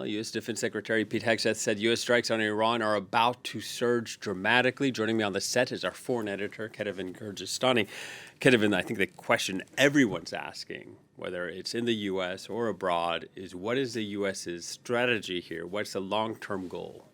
Well, U.S. Defense Secretary Pete Hegseth said U.S. strikes on Iran are about to surge dramatically. Joining me on the set is our foreign editor, Kethevane Gorjestani. Kethevane, I think the question everyone's asking, whether it's in the U.S. or abroad, is what is the U.S.'s strategy here? What's the long-term goal?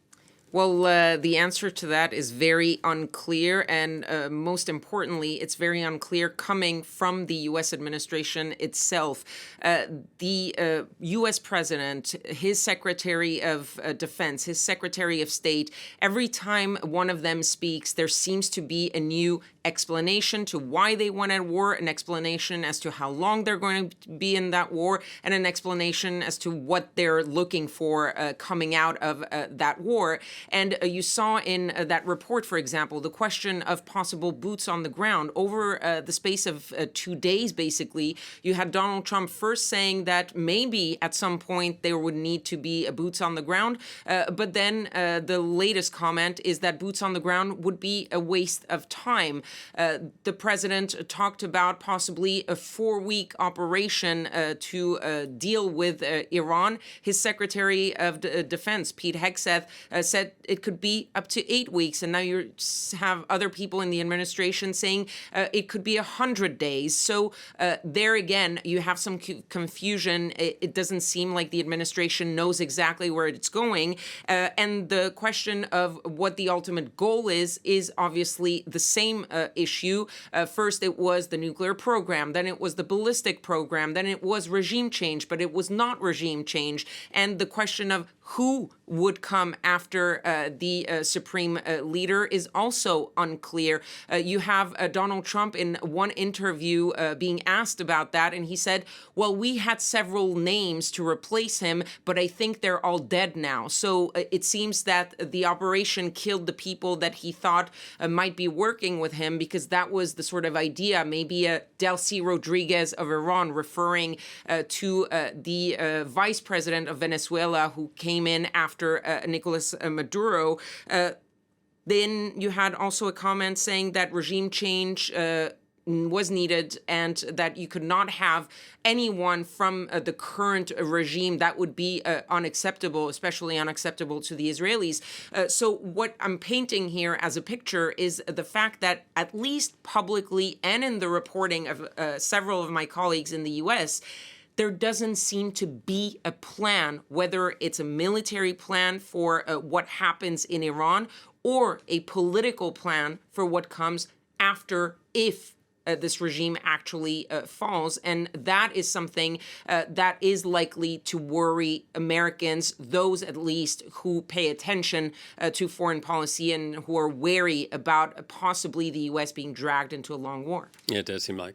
Well, the answer to that is very unclear, and most importantly, it's very unclear coming from the U.S. administration itself. The U.S. president, his Secretary of Defense, his Secretary of State, every time one of them speaks, there seems to be a new explanation to why they went at war, an explanation as to how long they're going to be in that war, and an explanation as to what they're looking for coming out of that war. And you saw in that report, for example, the question of possible boots on the ground. Over the space of 2 days, basically, you had Donald Trump first saying that maybe at some point there would need to be boots on the ground. But then the latest comment is that boots on the ground would be a waste of time. The president talked about possibly a 4-week operation to deal with Iran. His Secretary of Defense, Pete Hegseth, said it could be up to 8 weeks. And now you have other people in the administration saying it could be 100 days. So there again, you have some confusion. It doesn't seem like the administration knows exactly where it's going. And the question of what the ultimate goal is obviously the same issue. First, it was the nuclear program. Then it was the ballistic program. Then it was regime change, but it was not regime change. And the question of who would come after the supreme leader is also unclear. You have Donald Trump in one interview being asked about that, and he said, well, we had several names to replace him, but I think they're all dead now. So it seems that the operation killed the people that he thought might be working with him, because that was the sort of idea, maybe a Delcy Rodriguez of Iran, referring to the vice president of Venezuela who came in after Nicolas Maduro. Then you had also a comment saying that regime change was needed and that you could not have anyone from the current regime. That would be unacceptable, especially unacceptable to the Israelis. So what I'm painting here as a picture is the fact that at least publicly and in the reporting of several of my colleagues in the U.S., there doesn't seem to be a plan, whether it's a military plan for what happens in Iran or a political plan for what comes after, if this regime actually falls. And that is something that is likely to worry Americans, those at least who pay attention to foreign policy and who are wary about possibly the U.S. being dragged into a long war. Yeah, it does seem like